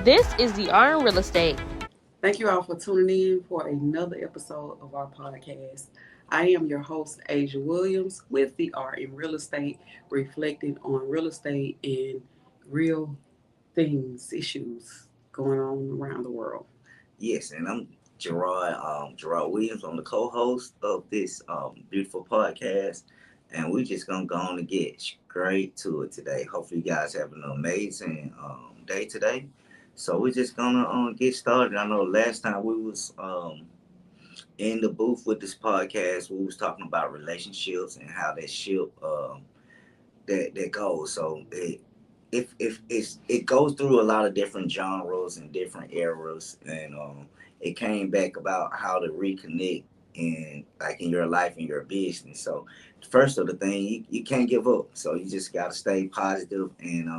This is the R in Real Estate. Thank you all for tuning in for another episode of our podcast. I am your host, Asia Williams, with the R in Real Estate, reflecting on real estate and real things, issues going on around the world. Yes, and I'm Gerard Williams. I'm the co-host of this beautiful podcast, and we're just gonna go on and get straight to it today. Hopefully, you guys have an amazing day today. So we're just gonna get started. I know last time we was in the booth with this podcast, we was talking about relationships and how that ship that goes. So it goes through a lot of different genres and different eras, and it came back about how to reconnect in like in your life and your business. So first of the thing, you can't give up. So you just got to stay positive and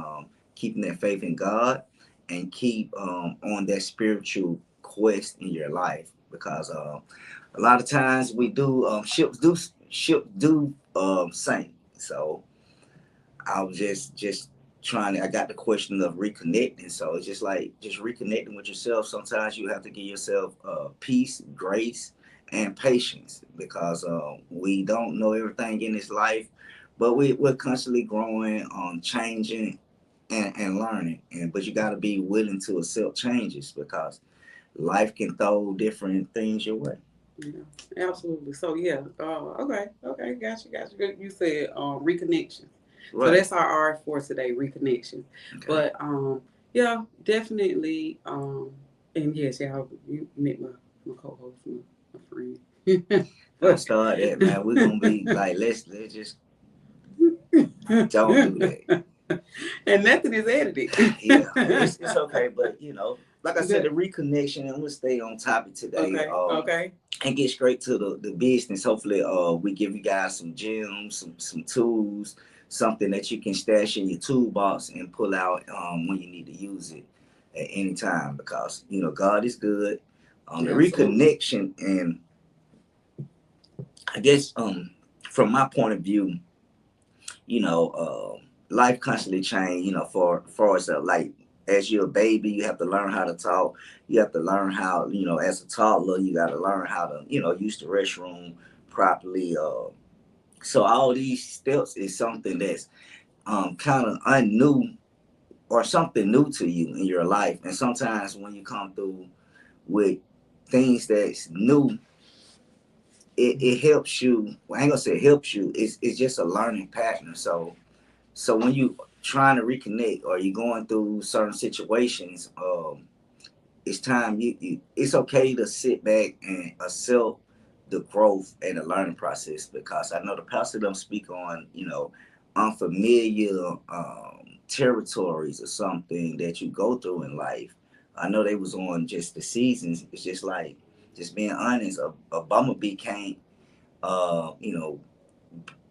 keeping that faith in God and keep on that spiritual quest in your life, because a lot of times we do ships do sink. So I was just trying to, I got the question of reconnecting. So it's just like just reconnecting with yourself. Sometimes you have to give yourself peace, grace, and patience, because we don't know everything in this life, but we're constantly growing, changing, and learning. But you got to be willing to accept changes, because life can throw different things your way. Yeah, absolutely. So yeah, okay, gotcha. Good. You said reconnection. Right. So that's our R for today, reconnection. Okay. But yeah, definitely. And yes, yeah, you met my co-host, my friend. Don't start that, man. We're gonna be like, let's just don't do that. And nothing is edited. Yeah, it's okay, but like I said, the reconnection, and we'll stay on topic today. Okay. And get straight to the business. Hopefully, we give you guys some gems, some tools, something that you can stash in your toolbox and pull out when you need to use it at any time. Because God is good. The reconnection, and I guess from my point of view, life constantly change. For us, like as you're a baby, you have to learn how to talk. You have to learn how, as a toddler, you got to learn how to, use the restroom properly. So all these steps is something that's kind of unnew or something new to you in your life. And sometimes when you come through with things that's new, it helps you. Well, I ain't gonna say it helps you. It's just a learning pattern. So when you trying to reconnect or you're going through certain situations, it's time it's okay to sit back and accept the growth and the learning process, because I know the pastor don't speak on unfamiliar territories or something that you go through in life. I know they was on just the seasons. It's just like, just being honest, a bumblebee can't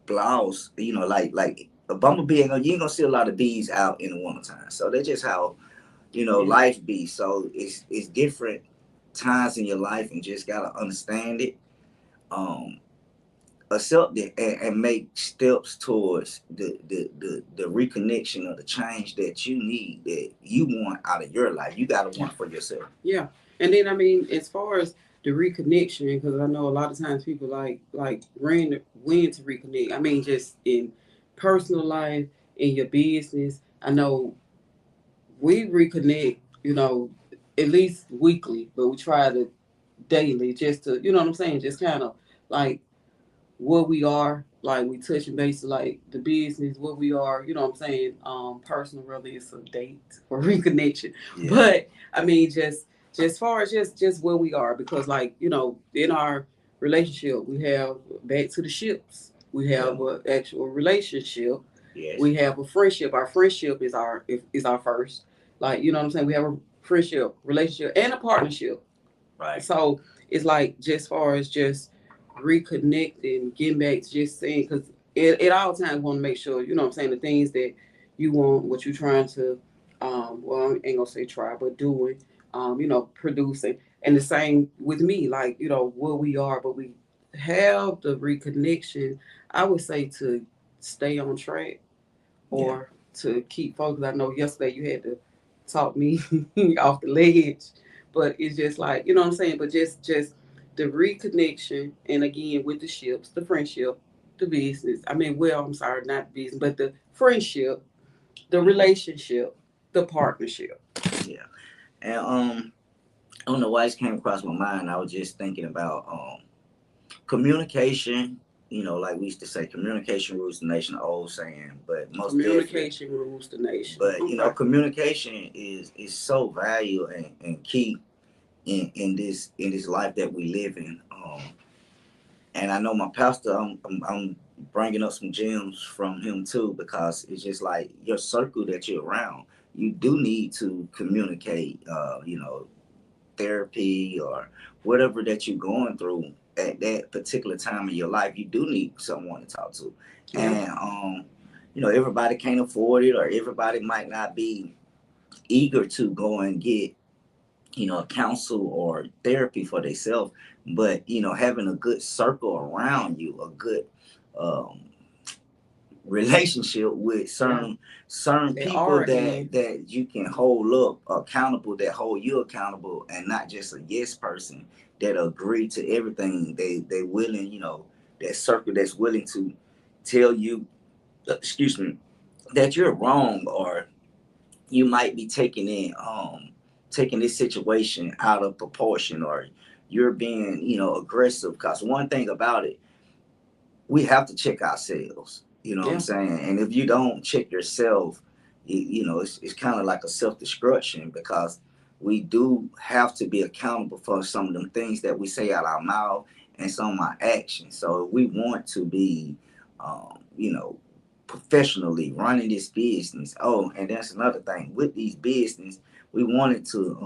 blouse, like a bumblebee you ain't gonna see a lot of bees out in the wintertime. So that's just how life be. So it's different times in your life, and just gotta understand it, um accept it, and make steps towards the reconnection or the change that you need, that you want out of your life. You gotta want for yourself. Yeah. And then I mean, as far as the reconnection, because I know a lot of times people like when to reconnect. I mean, just in personal life, in your business. I know we reconnect, at least weekly, but we try to daily, just to, you know what I'm saying, just kind of like what we are, like we touching base, like the business, what we are, you know what I'm saying, personal, really, it's a date or reconnection. Yeah. But I mean, just far as just where we are, because like, in our relationship, we have back to the ships, we have an actual relationship. Yes. We have a friendship. Our friendship is our first. Like, you know what I'm saying? We have a friendship, relationship, and a partnership. Right. So it's like, just far as just reconnecting, getting back to just saying, because at all times want to make sure, you know what I'm saying, the things that you want, what you're trying to, well, I ain't gonna say try, but doing, producing. And the same with me, like, where we are, but we have the reconnection, I would say, to stay on track or to keep focused. I know yesterday you had to talk me off the ledge. But it's just like, you know what I'm saying? But just the reconnection, and again with the ships, the friendship, the business. I mean, well, I'm sorry, not business, but the friendship, the relationship, the partnership. Yeah. And I don't know why it came across my mind. I was just thinking about communication. You know, like we used to say, communication rules the nation, old saying, but most definitely. Communication rules the nation. But you know, Okay. communication is so valuable and key in this life that we live in. And I know my pastor, I'm bringing up some gems from him too, because it's just like your circle that you're around. You do need to communicate. You know, therapy or whatever that you're going through at that particular time in your life. You do need someone to talk to, Yeah. and you know, everybody can't afford it, or everybody might not be eager to go and get, you know, counsel or therapy for themselves. But you know, having a good circle around you, a good um, relationship with certain They people are in. that you can hold up accountable, that hold you accountable, and not just a yes person that agree to everything. They willing, you know, that circle that's willing to tell you, excuse me, that you're wrong, or you might be taking this situation out of proportion, or you're being, you know, aggressive. Because one thing about it, we have to check ourselves. You know what I'm Yeah. saying? And if you don't check yourself, you know, it's kind of like a self destruction, because we do have to be accountable for some of them things that we say out our mouth and some of our actions. So if we want to be, you know, professionally running this business. Oh, and that's another thing with these business. We wanted to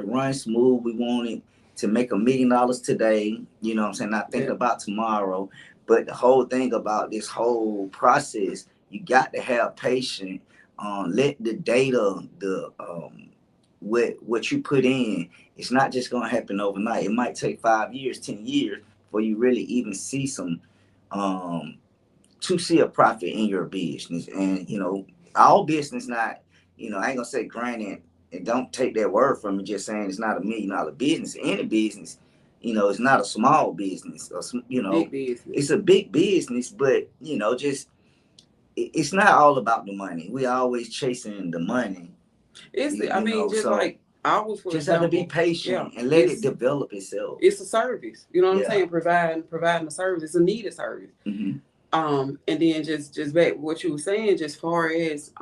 run smooth. We wanted to make $1 million today. You know what I'm saying? Not thinking Yeah. about tomorrow. But the whole thing about this whole process, you got to have patience. Let the data, the what you put in, it's not just gonna happen overnight. It might take 5 years, 10 years before you really even see some um, to see a profit in your business. And you know, all business not, you know, I ain't gonna say granted, and don't take that word from me just saying it's not $1 million business. Any business, you know, it's not a small business, or you Big know, it's business. a big business. But you know, just it's not all about the money. We always chasing the money, I you mean, know. just So like ours, for just have to be example. Yeah. patient and let it develop itself. It's a service. You know what I'm Yeah. saying? Providing a service. It's a needed service. Mm-hmm. And then just back what you were saying, just far as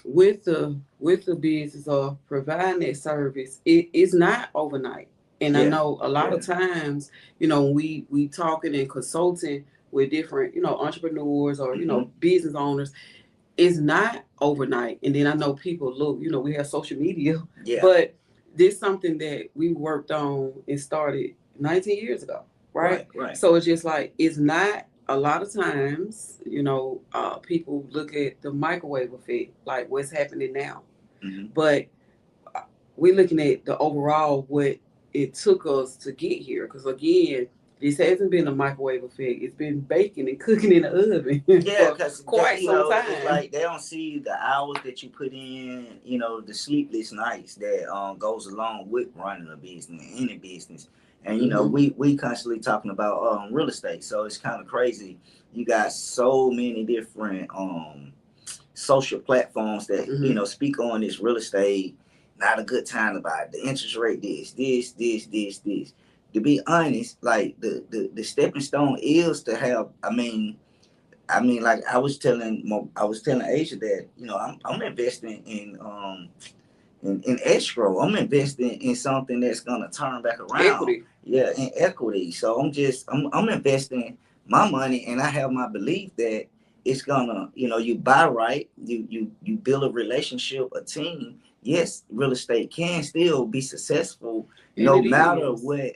with the business of providing that service, it's not overnight. And I Yeah. know a lot Yeah. of times, you know, we talking and consulting with different, you know, entrepreneurs or, you Mm-hmm. know, business owners, it's not overnight. And then I know people look, you know, we have social media, Yeah. but this something that we worked on and started 19 years ago, right? Right. Right. So it's just like, it's not a lot of times, you know, people look at the microwave effect, like what's happening now. Mm-hmm. But we're looking at the overall what it took us to get here. Because again, this hasn't been a microwave effect. It's been baking and cooking in the oven Yeah, for because quite you some know, it's time. like they don't see the hours that you put in, you know, the sleepless nights that goes along with running a business, any business. And you know, Mm-hmm. we constantly talking about real estate, so it's kind of crazy. You got so many different social platforms that, you Mm-hmm. know, speak on this real estate. Not a good time to buy. The interest rate, this. To be honest, like the stepping stone is to have. I mean, like I was telling Asia that, you know, I'm investing in escrow. I'm investing in something that's gonna turn back around. Equity. Yeah, in equity. So I'm investing my money, and I have my belief that it's gonna, you know, you buy right, you build a relationship, a team. Yes, real estate can still be successful And no it matter is. what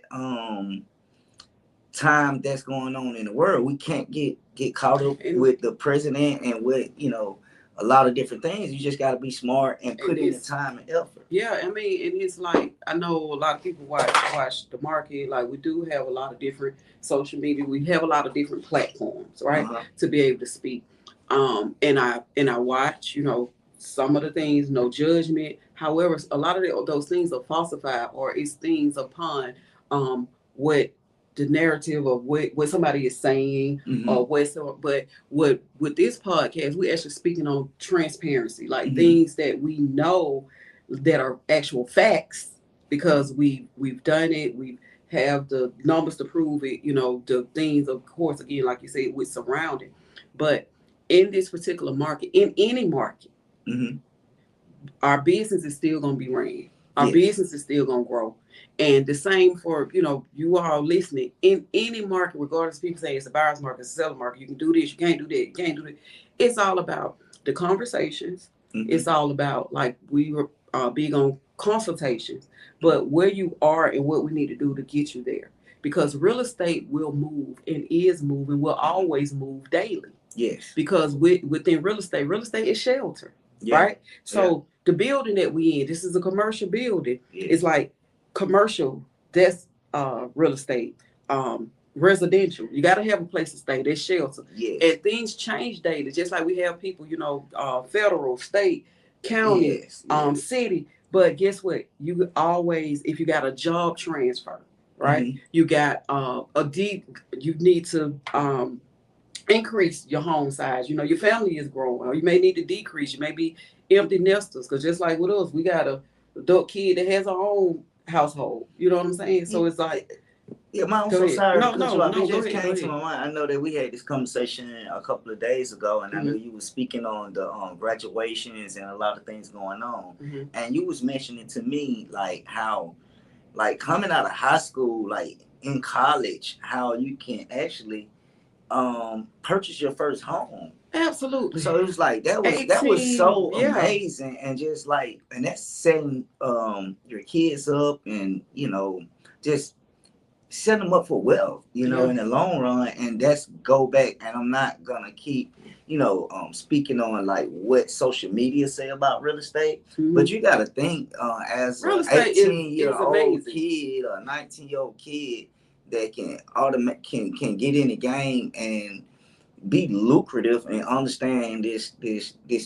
time that's going on in the world. We can't get caught up And with the president and with, you know, a lot of different things. You just got to be smart and and put in the it's time and effort. yeah, I mean, and it's like I know a lot of people watch the market. Like we do have a lot of different social media. We have a lot of different platforms, right, Uh-huh. to be able to speak. And I watch, you know, some of the things, no judgment. However, a lot of those things are falsified, or it's things upon what the narrative of what somebody is saying, or what. So, but what with this podcast, we actually speaking on transparency, like things that we know that are actual facts, because we've done it. We have the numbers to prove it. The things, of course, again, like you said, with surrounding, but in this particular market, in any market, our business is still going to be ran. Our business is still going to grow. And the same for, you all listening. In any market, regardless, people say it's a buyer's market, it's a seller's market, you can do this, you can't do that, you can't do that. It's all about the conversations. It's all about, like, we were big on consultations, but where you are and what we need to do to get you there. Because real estate will move and is moving, will always move daily. Yes. Because within real estate is shelter, right? So the building that we in, this is a commercial building. It's like commercial, that's real estate. Residential, you got to have a place to stay. That's shelter. And things change daily, just like we have people, federal, state, county, city. But guess what? You always, if you got a job transfer, right? You got you need to increase your home size. Your family is growing, or you may need to decrease. You may be empty nesters, because just like with us, we got a adult kid that has our own household. You know what I'm saying? So it's like, I'm so sorry. No, it just go came to my mind. I know that we had this conversation a couple of days ago, and I know you were speaking on the graduations and a lot of things going on, and you was mentioning to me like how, like, coming out of high school, like in college, how you can actually purchase your first home. Absolutely. So it was like that was so amazing, and just like, and that's setting your kids up, and just set them up for wealth, in the long run. And that's go back, and I'm not gonna keep speaking on like what social media say about real estate, but you got to think as an 18-year-old kid or a 19-year-old kid that can get in the game and be lucrative and understand this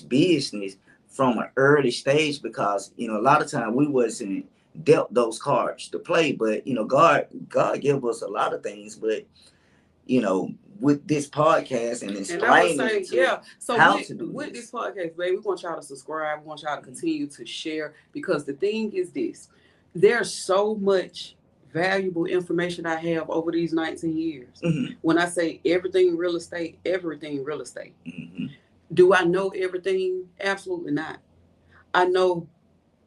business from an early stage, because a lot of time we wasn't dealt those cards to play, but God gave us a lot of things, but with this podcast and explaining with this podcast, baby, we want y'all to subscribe, we want y'all to continue to share, because the thing is this: there's so much valuable information I have over these 19 years. When I say everything real estate. Do I know everything? Absolutely not. I know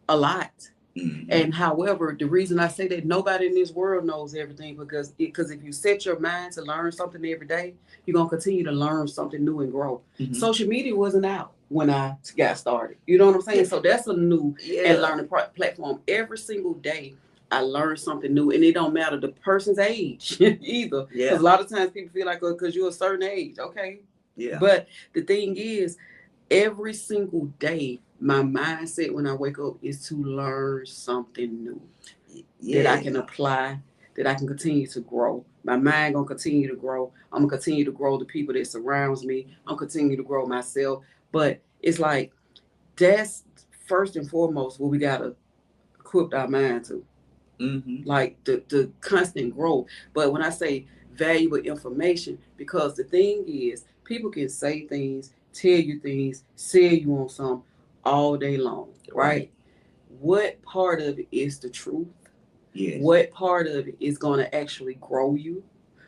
a lot. And however, the reason I say that, nobody in this world knows everything, because if you set your mind to learn something every day, you're going to continue to learn something new and grow. Social media wasn't out when I got started. You know what I'm saying? So that's a new and learning platform. Every single day, I learn something new, and it don't matter the person's age either. Because a lot of times people feel like, because you're a certain age, okay? But the thing is, every single day, my mindset when I wake up is to learn something new that I can apply, that I can continue to grow. My mind gonna continue to grow. I'm gonna continue to grow the people that surrounds me. I'm continue to grow myself. But it's like, that's first and foremost what we gotta equip our mind to. Like the constant growth. But when I say valuable information, because the thing is, people can say things, tell you things, sell you on something all day long, right? What part of it is the truth? What part of it is going to actually grow you?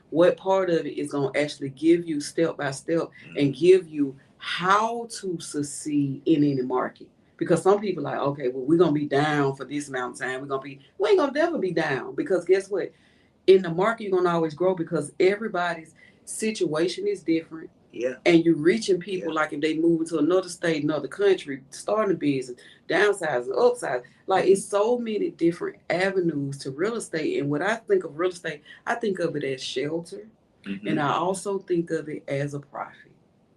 What part of it is going to actually give you step by step and give you how to succeed in any market? Because some people are like, okay, well, we're going to be down for this amount of time. We ain't going to never be down, because guess what? In the market, you're going to always grow, because everybody's situation is different. And you're reaching people, like if they move into another state, another country, starting a business, downsizing, upsize. Like, it's so many different avenues to real estate. And when I think of real estate, I think of it as shelter. And I also think of it as a profit.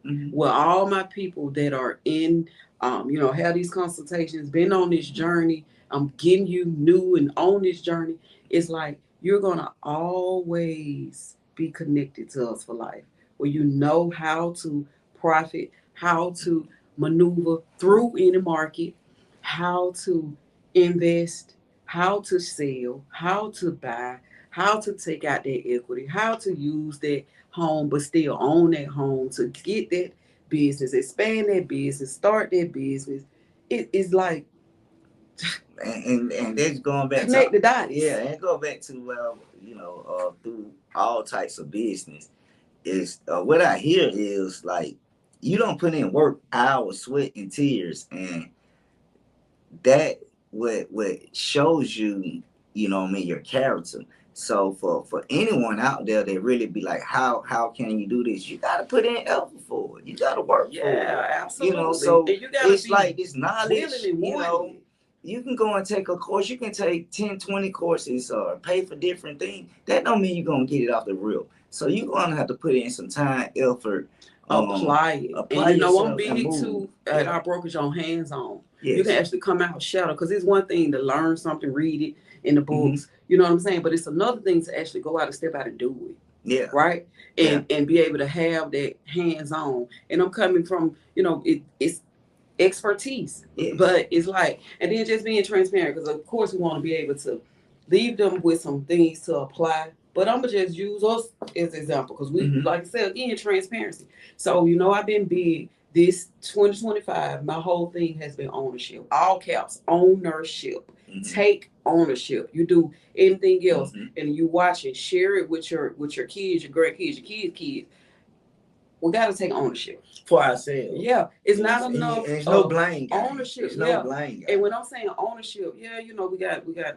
Well, all my people that are in, have these consultations, been on this journey, I'm getting you new and on this journey. It's like, you're going to always be connected to us for life, where you know how to profit, how to maneuver through any market, how to invest, how to sell, how to buy, how to take out that equity, how to use that home but still own that home to get that business, expand that business, start that business. It is like and that's going back connect to the dots. yeah, and go back to through all types of business is what I hear is like you don't put in work, hours, sweat, and tears, and that what shows you, what I mean, your character. So for anyone out there that really be like, how can you do this? You gotta put in effort for it. You gotta work for it. Absolutely. So and you gotta it's be like this knowledge, willing and wanting. you can go and take a course. You can take 10, 20 courses or pay for different things. That don't mean you're going to get it off the rip. So you're going to have to put in some time, effort. Apply it. Apply and yourself I'm big too at our brokerage on hands-on. Yes. You can actually come out shadow because it's one thing to learn something, read it in the books. You know what I'm saying? But it's another thing to actually go out and step out and do it. Yeah. Right? And be able to have that hands-on. And I'm coming from, it's expertise. Yes. But it's like, and then just being transparent because of course we want to be able to leave them with some things to apply. But I'm gonna just use us as an example because we, like I said, again, transparency. So I've been big. This 2025, my whole thing has been ownership. All caps, ownership. Take ownership. You do anything else, and you watch it, share it with your kids, your grandkids, your kids. We got to take ownership for ourselves. Yeah, it's not enough. And it's no blame. Ownership. It's no blame. And when I'm saying ownership, we got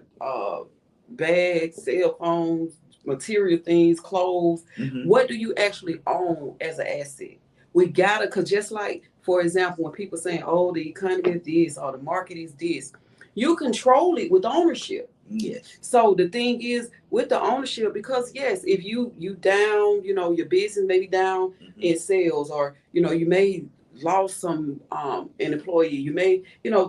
bags, cell phones, material things, clothes. What do you actually own as an asset? We gotta, cause just like for example, when people saying, "Oh, the economy is this," or "the market is this," you control it with ownership. Yes. So the thing is with the ownership, because yes, if you down, your business may be down in sales, or you may lost some an employee, you may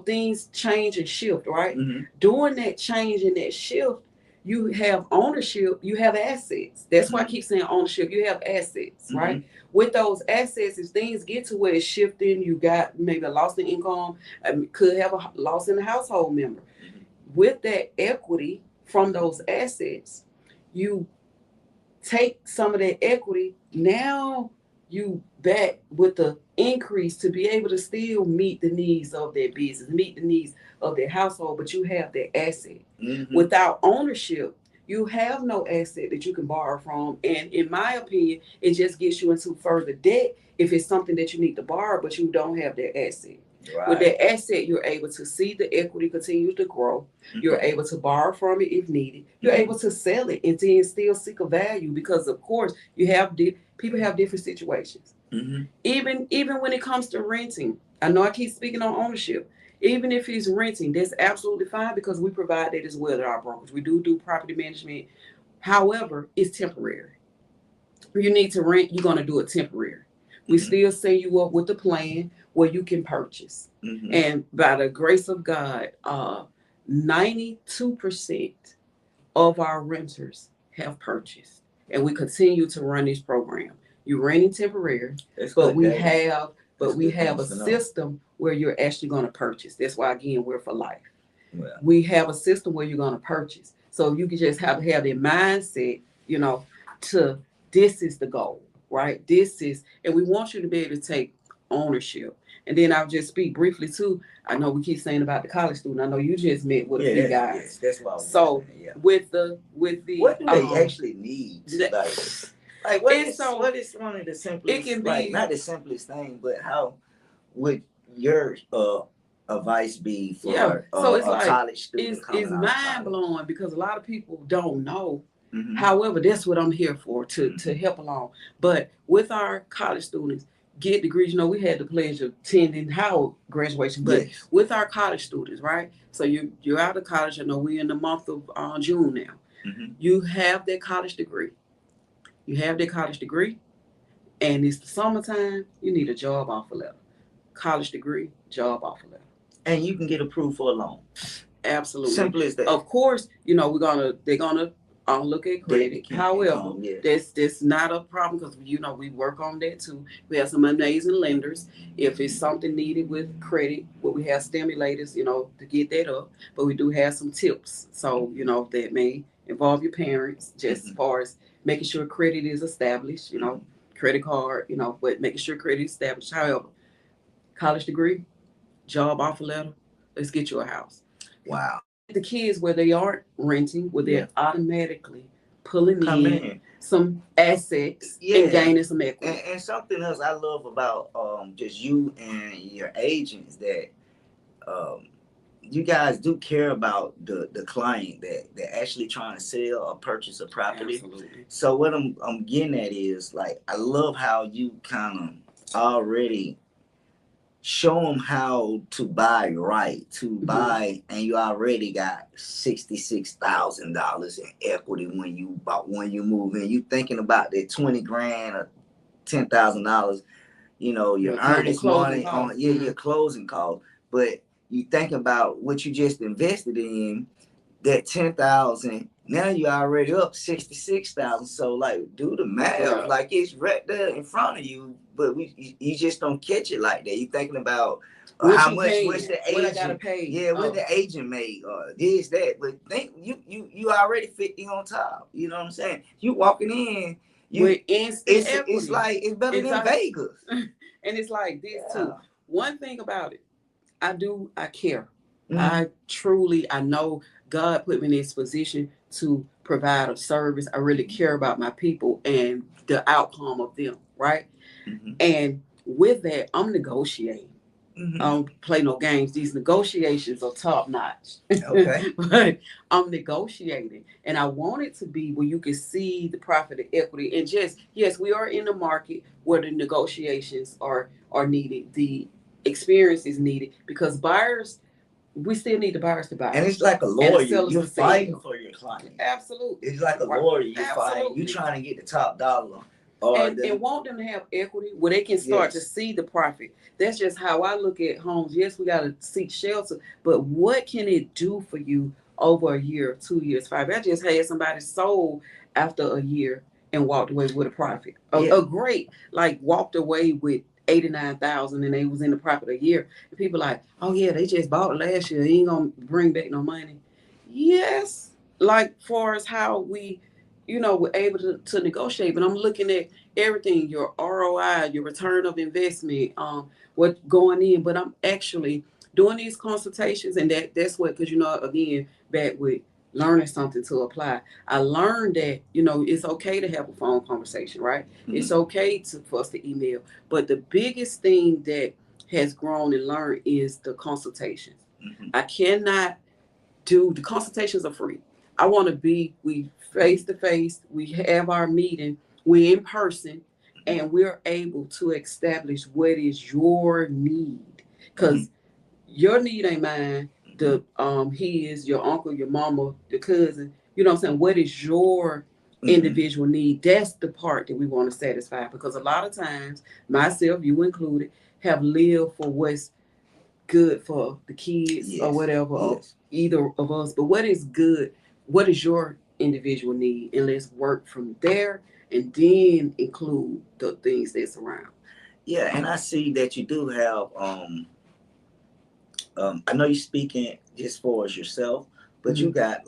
things change and shift, right? During that change and that shift, you have ownership, you have assets. That's why I keep saying ownership. You have assets, right? With those assets, if things get to where it's shifting, you got maybe a loss in income, could have a loss in a household member. With that equity from those assets, you take some of that equity. Now you back with the increase to be able to still meet the needs of their business, meet the needs of their household, but you have that asset. Without ownership, you have no asset that you can borrow from. And in my opinion, it just gets you into further debt if it's something that you need to borrow, but you don't have that asset. Right. With that asset, you're able to see the equity continue to grow. You're able to borrow from it if needed. You're able to sell it and then still seek a value because, of course, people have different situations. Even when it comes to renting, I know I keep speaking on ownership. Even if he's renting, that's absolutely fine because we provide that as well at our brokers. We do property management. However, it's temporary. You need to rent, you're going to do it temporary. We still set you up with a plan where you can purchase. And by the grace of God, 92% of our renters have purchased. And we continue to run this program. You're renting temporary, but we have a system where you're actually going to purchase. That's why, again, we're for life. Well, we have a system where you're going to purchase. So you can just have that mindset, to this is the goal, right? And we want you to be able to take ownership. And then I'll just speak briefly too. I know we keep saying about the college student. I know you just met with a few guys. Yes, that's what I was saying, yeah. With the what do they actually need? Like what is one of the simplest? It can be not the simplest thing, but how would your advice be for it's a college student? It's mind blowing because a lot of people don't know. However, that's what I'm here for, to help along. But with our college students, get degrees. We had the pleasure of attending Howard graduation, but with our college students, right? So you're out of college. I know we're in the month of June now. You have that college degree. And it's the summertime. You need a job offer letter. College degree, job offer letter. And you can get approved for a loan. Absolutely. Simple as that. Of course, they're gonna I'll look at Debt credit. to keep However, income, yes. that's not a problem because we work on that too. We have some amazing lenders. If it's something needed with credit, well, we have stimulators, to get that up. But we do have some tips, so that may involve your parents, just as Mhm. far as making sure credit is established. Credit card, but making sure credit is established. However, college degree, job offer letter, let's get you a house. Wow. The kids where they aren't renting, where Yeah. they're automatically pulling Come in in. some assets and Yeah. gaining some equity. And something else I love about just you and your agents that um you guys do care about the client that actually trying to sell or purchase a property. Absolutely. So what I'm getting at is like I love how you kind of already show them how to buy right, to buy, and you already got $66,000 in equity when you move in. You thinking about that 20 grand or $10,000, your earnest money on your closing cost, but you think about what you just invested in, that 10,000. Now you already up 66,000. So like, do the math. Yeah. Like it's right there in front of you, but you just don't catch it like that. You thinking about how much what's the agent? What I gotta pay? Yeah, what the agent made or this that. But think you already 50 on top. You know what I'm saying? You walking in. With instant equity. It's like it's better than Vegas. And it's like this too. One thing about it, I care. Mm-hmm. I know God put me in this position to provide a service. I really care about my people and the outcome of them, right? Mm-hmm. And with that, I'm negotiating. Mm-hmm. I don't play no games. These negotiations are top notch. Okay. But I'm negotiating. And I want it to be where you can see the profit and equity. And yes, we are in the market where the negotiations are needed. The experience is needed because buyers, we still need the buyers to buy. And it's like a lawyer. You're fighting for your client. Absolutely. It's like a lawyer. You're fighting. You're trying to get the top dollar. And want them to have equity where they can start to see the profit. That's just how I look at homes. Yes, we got to seek shelter, but what can it do for you over a year, 2 years, 5? I just had somebody sold after a year and walked away with a profit. A great, walked away with 89,000 and they was in the profit a year. And people like, oh yeah, they just bought it last year. They ain't gonna bring back no money. Yes, far as how we we're able to negotiate. But I'm looking at everything, your ROI, your return of investment, what's going in. But I'm actually doing these consultations, and that's what, because again, back with learning something to apply. I learned that it's okay to have a phone conversation, right? Mm-hmm. It's okay for us to email, but the biggest thing that has grown and learned is the consultations. Mm-hmm. I cannot do the consultations are free. I want to we face to face, we have our meeting, we're in person, and we're able to establish what is your need. Because your need ain't mine, his, your uncle, your mama, the cousin, you know what I'm saying? What is your individual need? That's the part that we want to satisfy. Because a lot of times, myself, you included, have lived for what's good for the kids or whatever, or either of us. But what is good? What is your individual need? And let's work from there and then include the things that surround. Yeah, and I see that you do have I know you're speaking just for as yourself, but you got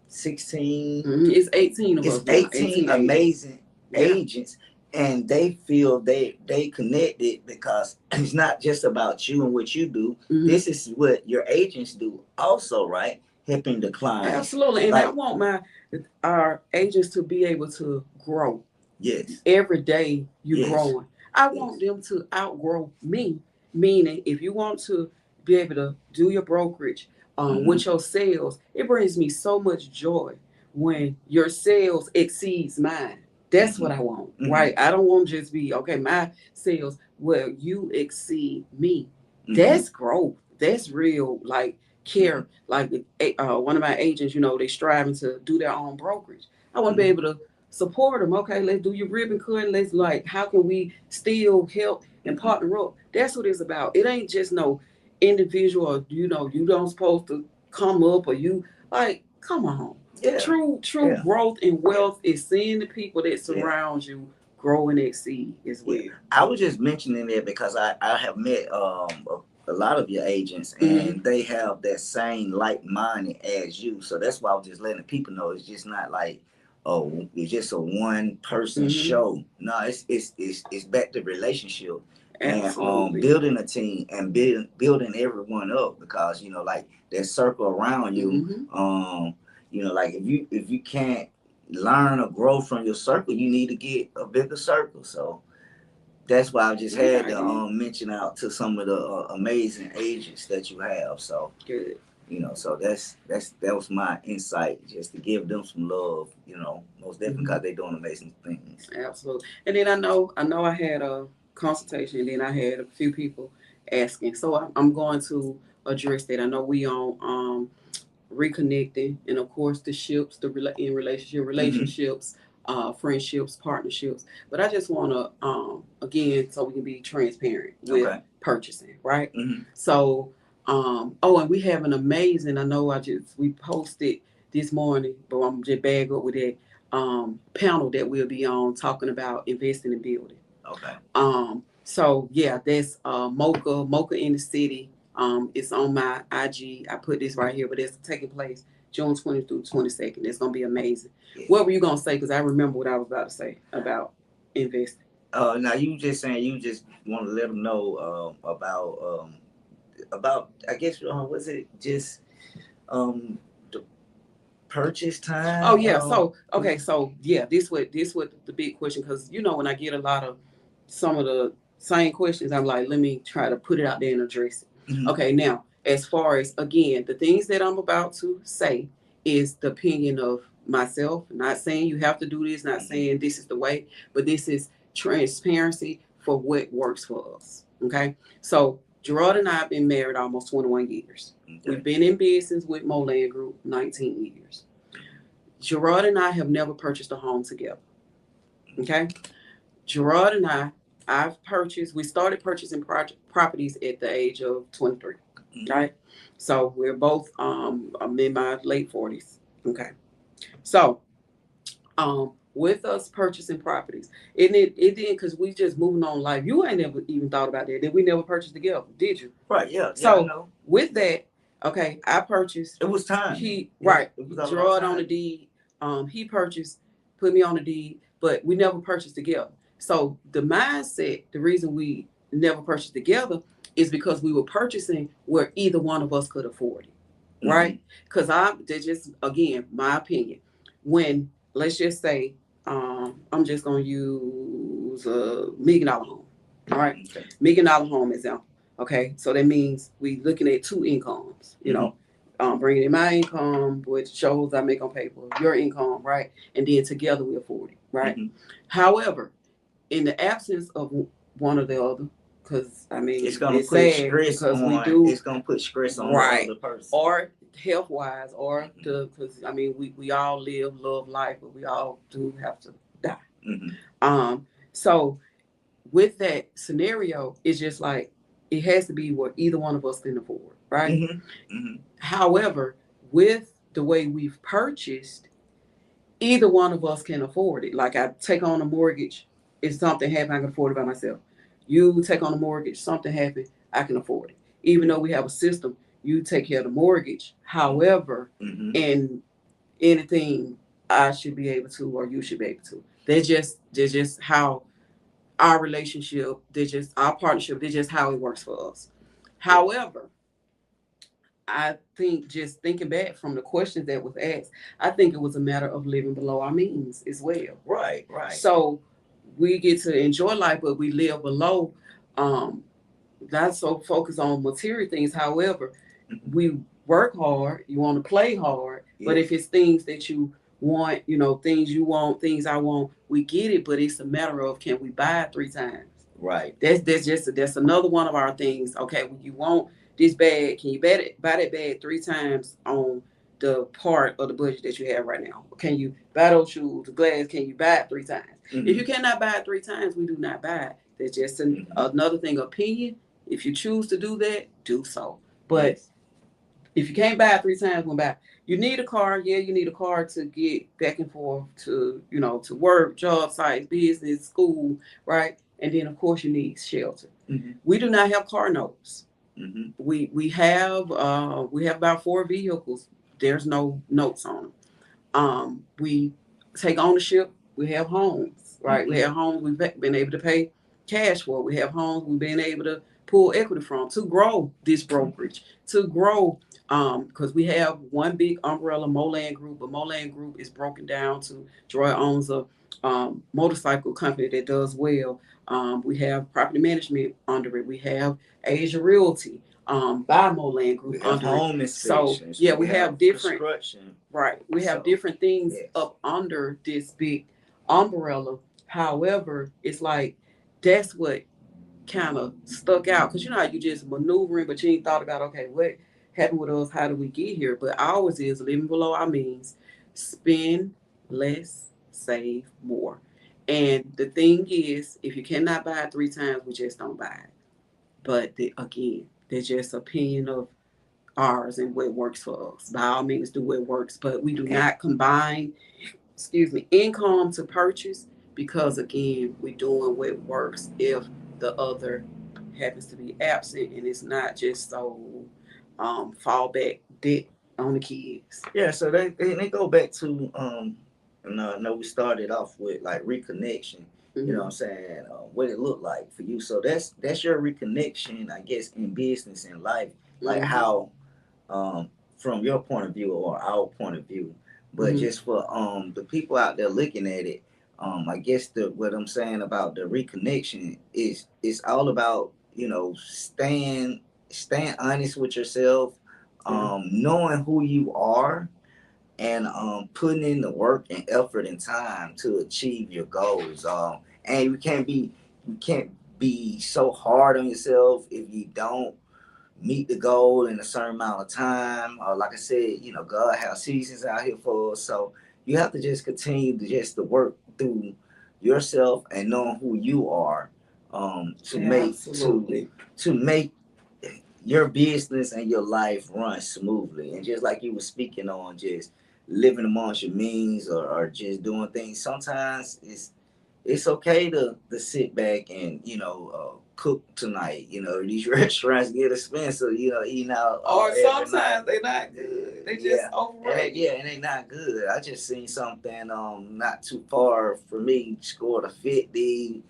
16 it's 18 of us. It's 18 amazing agents. And they feel they connected because it's not just about you and what you do. Mm-hmm. This is what your agents do also, right? Helping the client. Absolutely. And I want our agents to be able to grow. Yes. Every day you're growing. I want them to outgrow me. Meaning, if you want to be able to do your brokerage with your sales, it brings me so much joy when your sales exceeds mine. That's what I want, right? I don't want to just be, okay, my sales, well, you exceed me. That's growth. That's real, care. One of my agents, they striving to do their own brokerage. I want to be able to support them. Okay, let's do your ribbon cutting. Let's how can we still help and partner up? That's what it's about. It ain't just no individual, you don't supposed to come up or come on. Yeah. True Yeah. growth and wealth is seeing the people that surround you grow and exceed as well. I was just mentioning that because I have met a lot of your agents, and they have that same like minded as you. So that's why I was just letting people know it's just not like, oh, it's just a one person show. No, it's back to relationship. Absolutely. And building a team and building everyone up, because like that circle around you. Like if you can't learn or grow from your circle, you need to get a bigger circle. So that's why I just had to mention out to some of the amazing agents that you have. So good. So that was my insight, just to give them some love. Most definitely, because they're doing amazing things. Absolutely. And then I know I had a consultation, and then I had a few people asking. So I'm going to address that. I know we on reconnecting, and of course the ships, in relationships, friendships, partnerships. But I just want to again, so we can be transparent with purchasing, right? So and we have an amazing. I know we posted this morning, but I'm just bag up with that panel that we'll be on talking about investing in building. So yeah, that's Mocha in the City. It's on my IG. I put this right here, but it's taking place June 20th through 22nd. It's gonna be amazing. Yeah. What were you gonna say? Because I remember what I was about to say about investing. Now you just saying you just want to let them know about I guess was it just the purchase time? Oh yeah. So okay. So yeah, this what the big question, because when I get a lot of some of the same questions, I'm like, let me try to put it out there and address it. Okay. Now, as far as again, the things that I'm about to say is the opinion of myself. Not saying you have to do this. Not saying this is the way, but this is transparency for what works for us. Okay. So Gerard and I have been married almost 21 years. We've been in business with Moland Group 19 years. Gerard and I have never purchased a home together. Okay? Gerard and we started purchasing properties at the age of 23. Right? So we're both, I'm in my late 40s. Okay? So, with us purchasing properties, it didn't, because we just moving on life. You ain't never even thought about that. Did we never purchase together? Did you? Right, yeah. So, I know. with that, okay, I purchased. It was time. Right. Gerard on the deed. He purchased, put me on the deed, but we never purchased together. So the mindset, the reason we never purchased together is because we were purchasing where either one of us could afford it. Right? Because that's just, again, my opinion. When, let's just say, I'm just going to use a $1 million home. All right? $1 million home example. Okay, so that means we looking at two incomes, bringing in my income, which shows I make on paper, your income, right? And then together we afford it, right? However, in the absence of one or the other, because it's gonna put stress on. It's gonna put stress on the other person, or health wise, or because we all live, love life, but we all do have to die. So with that scenario, it's just like, it has to be what either one of us can afford, right? However, with the way we've purchased, either one of us can afford it. Like, I take on a mortgage, if something happens, I can afford it by myself. You take on a mortgage, something happens, I can afford it. Even though we have a system, you take care of the mortgage. However, in anything, I should be able to, or you should be able to. They're just how our relationship, our partnership, they're just how it works for us. However, I think, just thinking back from the questions that was asked, I think it was a matter of living below our means as well. Right. So we get to enjoy life, but we live below, not so focused on material things. However, we work hard, you want to play hard, but if it's things that you want, things you want, things I want, we get it, but it's a matter of, can we buy it 3 times? Right. That's another one of our things. Okay, when you want this bag, can you buy that bag 3 times on the part of the budget that you have right now? Can you buy those shoes, the glass, can you buy it 3 times? If you cannot buy it 3 times, we do not buy it. That's just another thing, opinion. If you choose to do that, do so. But If you can't buy it 3 times, go buy. You need a car. Yeah, you need a car to get back and forth to, to work, job sites, business, school, right? And then of course you need shelter. We do not have car notes. We have about 4 vehicles. There's no notes on them. We take ownership. We have homes, right? We have homes we've been able to pay cash for. We have homes we've been able to pull equity from to grow this brokerage, to grow, because we have one big umbrella Moland Group, but Moland Group is broken down to Joy owns a motorcycle company that does well. We have property management under it. We have Asia Realty by Moland Group we have under home it. So inspections. yeah, we have different construction. right. We have different things up under this big umbrella. However, it's like that's what kind of stuck out because you know how you just maneuvering, but you ain't thought about okay, what happened with us? How do we get here? But ours is living below our means, spend less, save more. And the thing is, if you cannot buy it 3 times, we just don't buy it. But again, there's just opinion of ours and what works for us. By all means, do what works, but we do not combine, income to purchase because again, we're doing what works. If the other happens to be absent and it's not just so fallback debt on the kids. Yeah, so they go back to and I know we started off with like reconnection. You know what I'm saying? What it looked like for you. So that's your reconnection, I guess, in business and life, like how from your point of view or our point of view. But just for the people out there looking at it, I guess what I'm saying about the reconnection is it's all about, staying honest with yourself, knowing who you are and putting in the work and effort and time to achieve your goals. And you can't be so hard on yourself if you don't meet the goal in a certain amount of time. Like I said, God has seasons out here for us. So you have to just continue to work through yourself and knowing who you are, to make your business and your life run smoothly. And just like you were speaking on, just living amongst your means or just doing things. Sometimes it's okay to sit back and cook tonight. These restaurants get expensive. Eating out. Or sometimes they're not good. They just overrated. And they not good. I just seen something not too far from me. Scored a 50.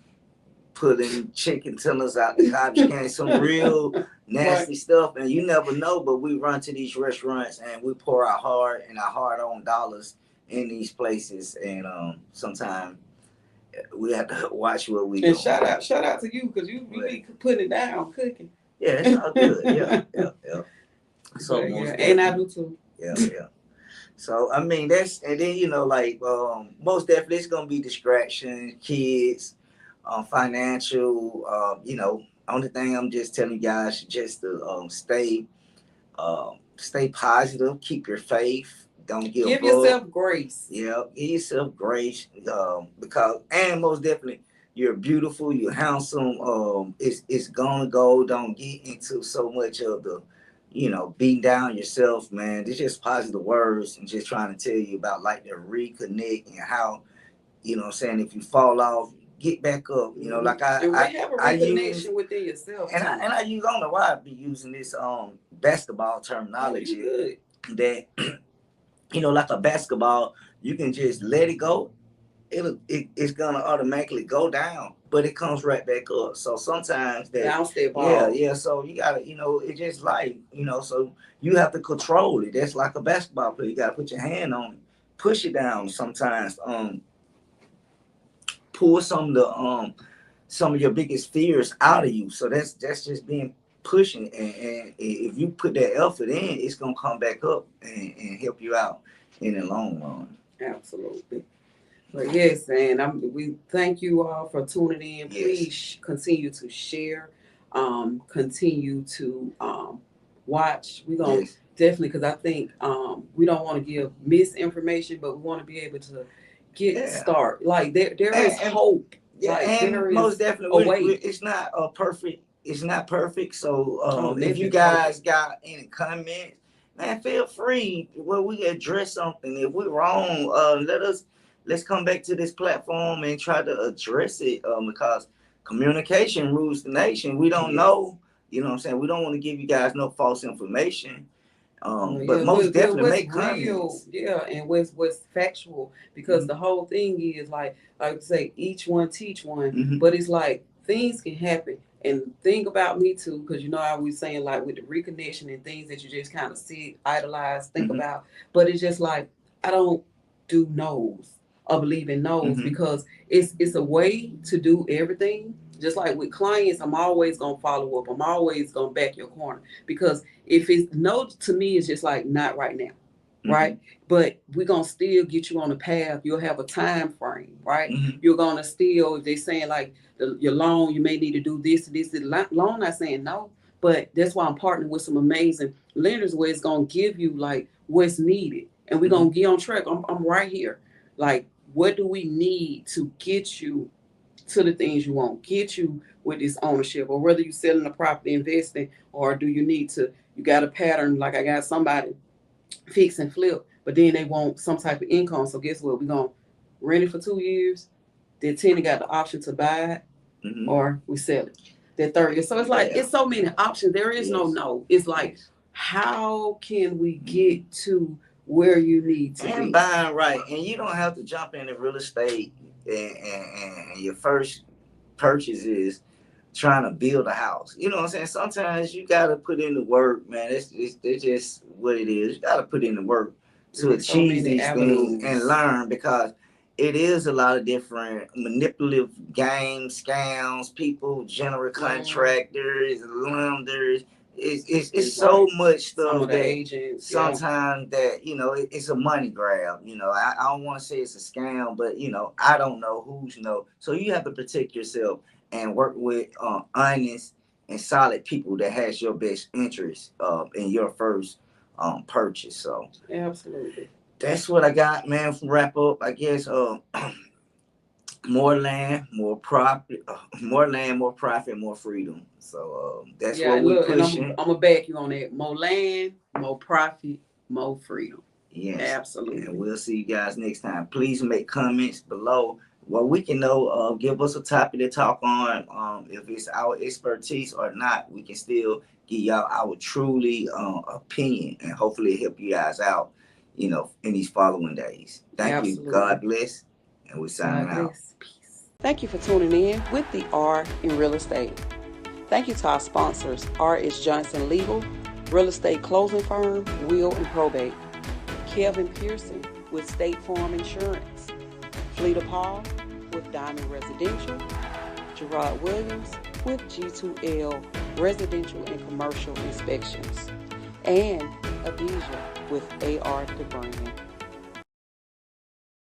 Putting chicken tenders out the garbage can, some real nasty stuff, and you never know. But we run to these restaurants and we pour our hard-earned dollars in these places, and sometimes we have to watch what we do. And shout out to you because you be putting it down, cooking. Yeah, it's all good. Yeah. So and I do too. Yeah. So I mean that's, and then most definitely it's gonna be distractions, kids. Financial, only thing I'm just telling you guys just to stay positive, keep your faith, don't give yourself grace. Yeah, give yourself grace, because and most definitely you're beautiful, you're handsome. It's gonna go. Don't get into so much of the, beating down yourself, man. It's just positive words and just trying to tell you about like the reconnect and how, what I'm saying, if you fall off, get back up. Like I have a reconnection within yourself. And I use, I don't know why I be using this basketball terminology that like a basketball, you can just let it go. It's gonna automatically go down, but it comes right back up. So sometimes that bounce that ball. Yeah. So you gotta, it's just like, so you have to control it. That's like a basketball player. You gotta put your hand on it, push it down. Sometimes pull some of your biggest fears out of you. So that's just being pushing, and if you put that effort in, it's gonna come back up and help you out in the long run. Absolutely. But yes, and we thank you all for tuning in. Yes. Please continue to share, continue to watch. We're gonna definitely, because I think we don't want to give misinformation, but we want to be able to get start. Like there is hope. Yeah, like, and most definitely, it's not perfect. It's not perfect. So if you guys got any comments, man, feel free. Well, we address something. If we're wrong, let's come back to this platform and try to address it. Because communication rules the nation. We don't know. You know what I'm saying? We don't want to give you guys no false information. But most definitely make comments. Yeah, and what's factual, because the whole thing is like I say, each one teach one, but it's like things can happen. And think about me too, because I was saying like with the reconnection and things that you just kind of see, idolize, think about, but it's just like I don't do no's or believe in no's because it's a way to do everything. Just like with clients, I'm always gonna follow up. I'm always gonna back your corner, because if it's no to me, it's just like not right now, right? But we're gonna still get you on the path. You'll have a time frame, right? You're gonna still, if they're saying like your loan, you may need to do this. Loan, not saying no, but that's why I'm partnering with some amazing lenders where it's gonna give you like what's needed, and we're gonna get on track. I'm right here. Like, what do we need to get you to the things you want, get you with this ownership, or whether you're selling a property, investing, or do you need to, you got a pattern, like I got somebody fix and flip, but then they want some type of income. So guess what? We're going to rent it for 2 years. Their tenant got the option to buy it, or we sell it. Their third year. So it's like, it's so many options. There is no. It's like, how can we get to where you need to be? Buying right. And you don't have to jump into real estate and your first purchase is trying to build a house. You know what I'm saying? Sometimes you got to put in the work, man. It's just what it is. You got to put in the work to achieve these things and learn, because it is a lot of different manipulative games, scams, people, general contractors, lenders. It's so much stuff that agents, sometimes that it's a money grab. I don't want to say it's a scam, but I don't know who's so you have to protect yourself and work with honest and solid people that has your best interest in your first purchase. So absolutely, that's what I got, man. From wrap up, I guess more land, more profit, more freedom. So that's what we're pushing. I'm gonna back you on that. More land, more profit, more freedom. Yes, absolutely. And we'll see you guys next time. Please make comments below what we can know. Give us a topic to talk on. If it's our expertise or not, we can still give y'all our truly opinion, and hopefully help you guys out. In these following days. Thank you. God bless. And we're signing out. Peace. Thank you for tuning in with the R in Real Estate. Thank you to our sponsors, R.S. Johnson Legal, Real Estate Closing Firm, Will and Probate, Kevin Pearson with State Farm Insurance, Fleeta Paul with Diamond Residential, Gerard Williams with G2L Residential and Commercial Inspections, and Adhesia with AR The Brand.